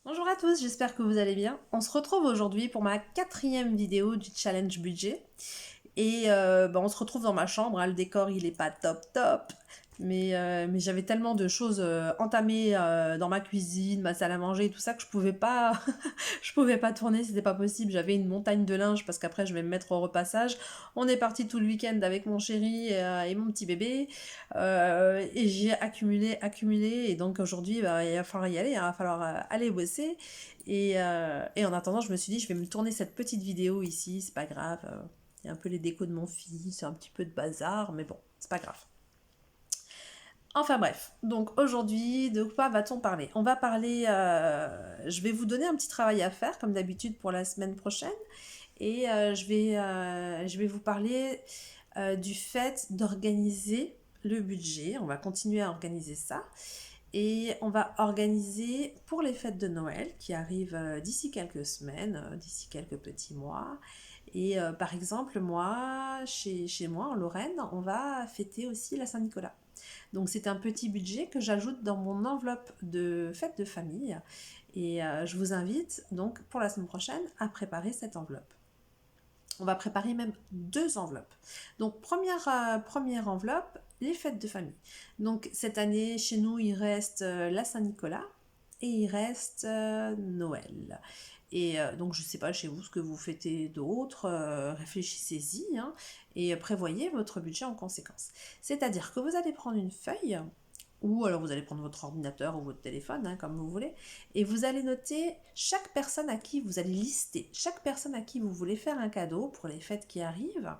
Bonjour à tous, j'espère que vous allez bien. On se retrouve aujourd'hui pour ma quatrième vidéo du challenge budget. Et on se retrouve dans ma chambre, hein. Le décor il est pas top top. Mais j'avais tellement de choses entamées dans ma cuisine, ma salle à manger et tout ça que je pouvais pas, je pouvais pas tourner, c'était pas possible. J'avais une montagne de linge parce qu'après je vais me mettre au repassage. On est parti tout le week-end avec mon chéri et mon petit bébé. Et j'ai accumulé. Et donc aujourd'hui, il va falloir y aller, hein, il va falloir aller bosser. Et en attendant, je me suis dit, je vais me tourner cette petite vidéo ici, c'est pas grave. Il y a un peu les décos de mon fils, c'est un petit peu de bazar, mais bon, c'est pas grave. Enfin bref, donc aujourd'hui, de quoi va-t-on parler? On va parler, je vais vous donner un petit travail à faire, comme d'habitude pour la semaine prochaine, et je vais vous parler du fait d'organiser le budget. On va continuer à organiser ça, et on va organiser pour les fêtes de Noël qui arrivent d'ici quelques semaines, d'ici quelques petits mois. Et par exemple, moi, chez moi en Lorraine, on va fêter aussi la Saint-Nicolas. Donc c'est un petit budget que j'ajoute dans mon enveloppe de fête de famille. Et je vous invite donc pour la semaine prochaine à préparer cette enveloppe. On va préparer même deux enveloppes. Donc première enveloppe, les fêtes de famille. Donc cette année, chez nous, il reste la Saint-Nicolas et il reste Noël. Et donc je ne sais pas chez vous ce que vous fêtez d'autre, réfléchissez-y, hein, et prévoyez votre budget en conséquence. C'est-à-dire que vous allez prendre une feuille, ou alors vous allez prendre votre ordinateur ou votre téléphone, hein, comme vous voulez, et vous allez noter chaque personne à qui vous allez lister, chaque personne à qui vous voulez faire un cadeau pour les fêtes qui arrivent,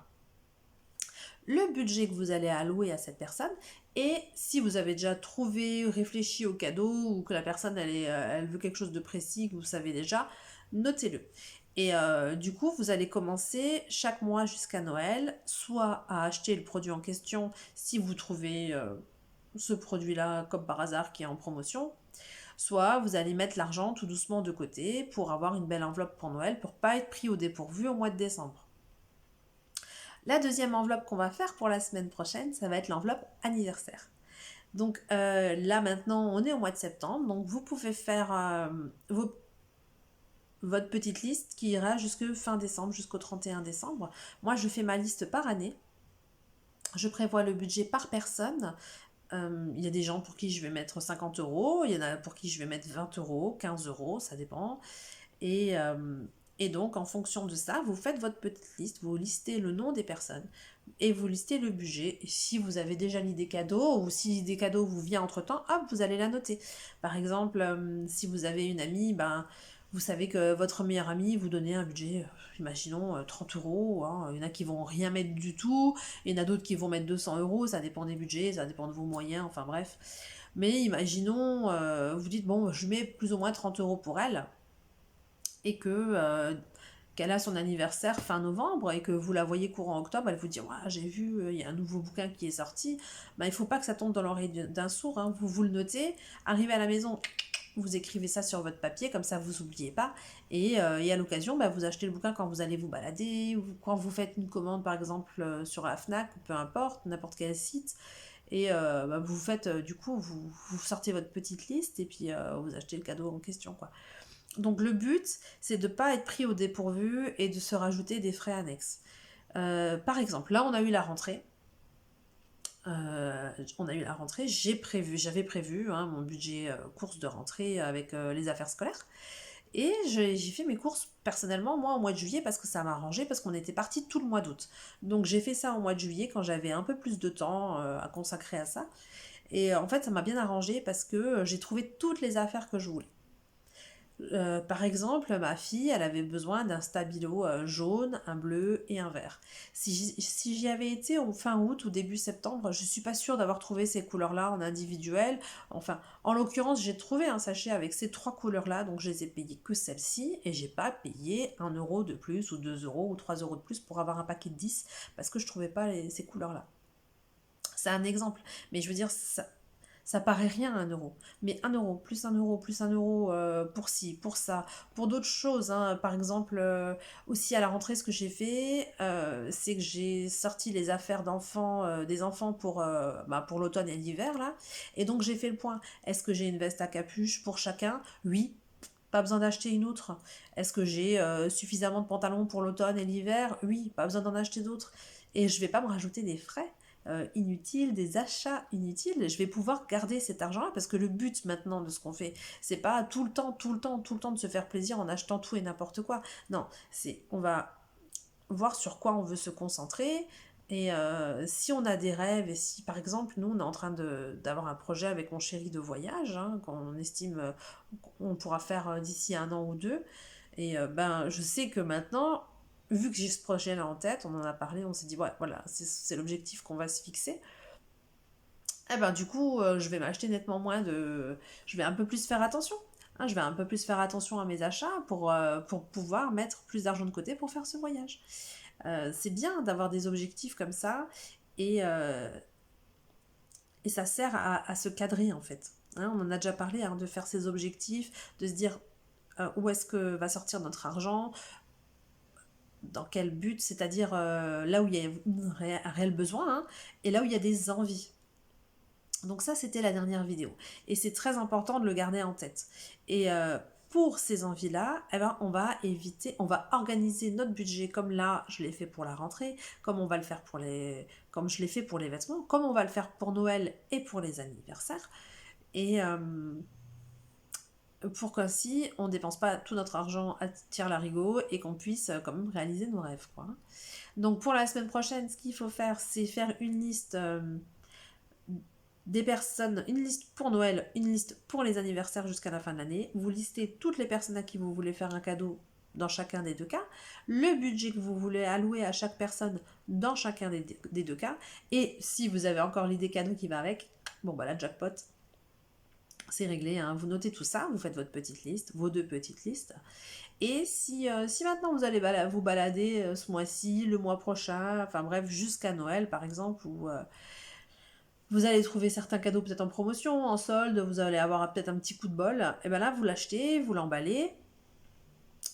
le budget que vous allez allouer à cette personne, et si vous avez déjà trouvé, réfléchi au cadeau, ou que la personne elle veut quelque chose de précis que vous savez déjà, notez-le. Et du coup, vous allez commencer chaque mois jusqu'à Noël, soit à acheter le produit en question si vous trouvez ce produit-là comme par hasard qui est en promotion, soit vous allez mettre l'argent tout doucement de côté pour avoir une belle enveloppe pour Noël, pour pas être pris au dépourvu au mois de décembre. La deuxième enveloppe qu'on va faire pour la semaine prochaine, ça va être l'enveloppe anniversaire. Donc là maintenant, on est au mois de septembre, donc vous pouvez faire votre petite liste qui ira jusqu'au fin décembre, jusqu'au 31 décembre. Moi, je fais ma liste par année. Je prévois le budget par personne. Il y a des gens pour qui je vais mettre 50 euros, il y en a pour qui je vais mettre 20 euros, 15 euros, ça dépend. Et, euh, et donc, en fonction de ça, vous faites votre petite liste, vous listez le nom des personnes et vous listez le budget. Et si vous avez déjà mis des cadeaux ou si des cadeaux vous viennent entre-temps, hop, vous allez la noter. Par exemple, si vous avez une amie, ben, vous savez que votre meilleure amie vous donnez un budget, imaginons 30 euros. Hein. Il y en a qui vont rien mettre du tout, il y en a d'autres qui vont mettre 200 euros, ça dépend des budgets, ça dépend de vos moyens, enfin bref. Mais imaginons, vous dites, bon, je mets plus ou moins 30 euros pour elle, et que qu'elle a son anniversaire fin novembre et que vous la voyez courant octobre, elle vous dit ouais, j'ai vu, il y a un nouveau bouquin qui est sorti, il ne faut pas que ça tombe dans l'oreille d'un sourd, hein. Vous le notez, arrivez à la maison, vous écrivez ça sur votre papier, comme ça vous n'oubliez pas, et à l'occasion, vous achetez le bouquin quand vous allez vous balader, ou quand vous faites une commande par exemple sur la FNAC, peu importe, n'importe quel site, et vous faites, du coup, vous sortez votre petite liste et puis vous achetez le cadeau en question, quoi. Donc le but, c'est de ne pas être pris au dépourvu et de se rajouter des frais annexes. Par exemple, là on a eu la rentrée. J'avais prévu hein, mon budget course de rentrée avec les affaires scolaires. Et j'ai fait mes courses personnellement, moi, au mois de juillet, parce que ça m'a arrangé, parce qu'on était parti tout le mois d'août. Donc j'ai fait ça au mois de juillet, quand j'avais un peu plus de temps à consacrer à ça. Et en fait, ça m'a bien arrangé, parce que j'ai trouvé toutes les affaires que je voulais. Par exemple, ma fille, elle avait besoin d'un stabilo jaune, un bleu et un vert. Si j'y avais été en fin août ou début septembre, je suis pas sûre d'avoir trouvé ces couleurs-là en individuel. Enfin, en l'occurrence, j'ai trouvé un sachet avec ces trois couleurs-là, donc je les ai payées que celles-ci, et j'ai pas payé 1 euro de plus, ou 2 euros, ou 3 euros de plus pour avoir un paquet de 10, parce que je trouvais pas ces couleurs-là. C'est un exemple, mais je veux dire, ça paraît rien 1 euro. Mais 1 euro, plus 1 euro, plus 1 euro pour ci, pour ça, pour d'autres choses, hein. Par exemple, aussi à la rentrée, ce que j'ai fait, c'est que j'ai sorti les affaires d'enfants, des enfants pour l'automne et l'hiver, là. Et donc j'ai fait le point. Est-ce que j'ai une veste à capuche pour chacun? Oui. Pas besoin d'acheter une autre. Est-ce que j'ai suffisamment de pantalons pour l'automne et l'hiver? Oui, pas besoin d'en acheter d'autres. Et je vais pas me rajouter des frais inutiles, des achats inutiles. Je vais pouvoir garder cet argent-là parce que le but maintenant de ce qu'on fait, c'est pas tout le temps, tout le temps, tout le temps de se faire plaisir en achetant tout et n'importe quoi. Non, c'est on va voir sur quoi on veut se concentrer. Et si on a des rêves, et si par exemple nous on est en train d'avoir un projet avec mon chéri de voyage, hein, qu'on estime qu'on pourra faire d'ici 1 an ou 2, et ben je sais que maintenant, vu que j'ai ce projet là en tête, on en a parlé, on s'est dit ouais voilà, c'est l'objectif qu'on va se fixer. Eh ben du coup je vais m'acheter nettement moins de... Je vais un peu plus faire attention. Hein, je vais un peu plus faire attention à mes achats pour pouvoir mettre plus d'argent de côté pour faire ce voyage. C'est bien d'avoir des objectifs comme ça et, euh, et ça sert à se cadrer en fait. Hein, on en a déjà parlé, hein, de faire ses objectifs, de se dire où est-ce que va sortir notre argent, dans quel but, c'est-à-dire là où il y a un réel besoin, hein, et là où il y a des envies. Donc ça, c'était la dernière vidéo. Et c'est très important de le garder en tête. Et pour ces envies-là, eh ben, on va organiser notre budget comme là, je l'ai fait pour la rentrée, comme on va le faire comme je l'ai fait pour les vêtements, comme on va le faire pour Noël et pour les anniversaires. Et pour qu'ainsi, on ne dépense pas tout notre argent à tire-larigot et qu'on puisse quand même réaliser nos rêves, quoi. Donc pour la semaine prochaine, ce qu'il faut faire, c'est faire une liste des personnes, une liste pour Noël, une liste pour les anniversaires jusqu'à la fin de l'année. Vous listez toutes les personnes à qui vous voulez faire un cadeau dans chacun des deux cas, le budget que vous voulez allouer à chaque personne dans chacun des deux cas, et si vous avez encore l'idée cadeau qui va avec, bon bah la jackpot, c'est réglé, hein. Vous notez tout ça, vous faites votre petite liste, vos 2 petites listes, et si maintenant vous allez vous balader ce mois-ci, le mois prochain, enfin bref, jusqu'à Noël par exemple, ou vous allez trouver certains cadeaux peut-être en promotion, en solde, vous allez avoir peut-être un petit coup de bol, et bien là vous l'achetez, vous l'emballez,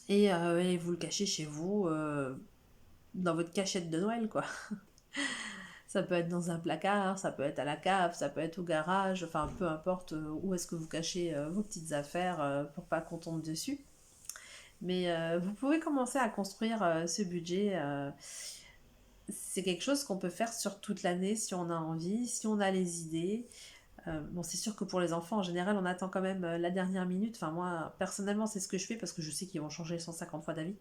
et vous le cachez chez vous, dans votre cachette de Noël, quoi. Ça peut être dans un placard, ça peut être à la cave, ça peut être au garage, enfin peu importe où est-ce que vous cachez vos petites affaires pour pas qu'on tombe dessus. Mais vous pouvez commencer à construire ce budget. C'est quelque chose qu'on peut faire sur toute l'année si on a envie, si on a les idées. Bon, c'est sûr que pour les enfants, en général, on attend quand même la dernière minute. Enfin, moi, personnellement, c'est ce que je fais parce que je sais qu'ils vont changer 150 fois d'avis.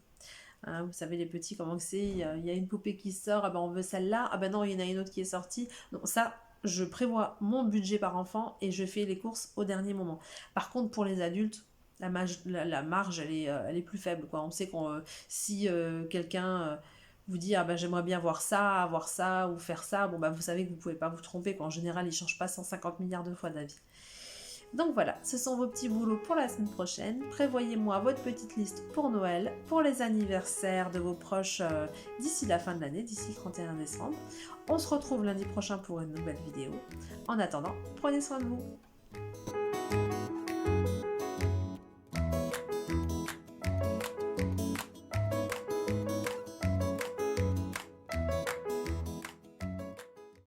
Hein, vous savez, les petits, comment c'est, il y a une poupée qui sort, ah ben on veut celle-là, ah ben non, il y en a une autre qui est sortie. Donc ça, je prévois mon budget par enfant et je fais les courses au dernier moment. Par contre, pour les adultes, la marge, elle est plus faible, quoi. On sait qu'on, si quelqu'un vous dit, ah ben j'aimerais bien voir ça, ou faire ça, bon bah vous savez que vous pouvez pas vous tromper, quoi. En général, ils changent pas 150 milliards de fois d'avis. Donc voilà, ce sont vos petits boulots pour la semaine prochaine. Prévoyez-moi votre petite liste pour Noël, pour les anniversaires de vos proches d'ici la fin de l'année, d'ici le 31 décembre. On se retrouve lundi prochain pour une nouvelle vidéo. En attendant, prenez soin de vous.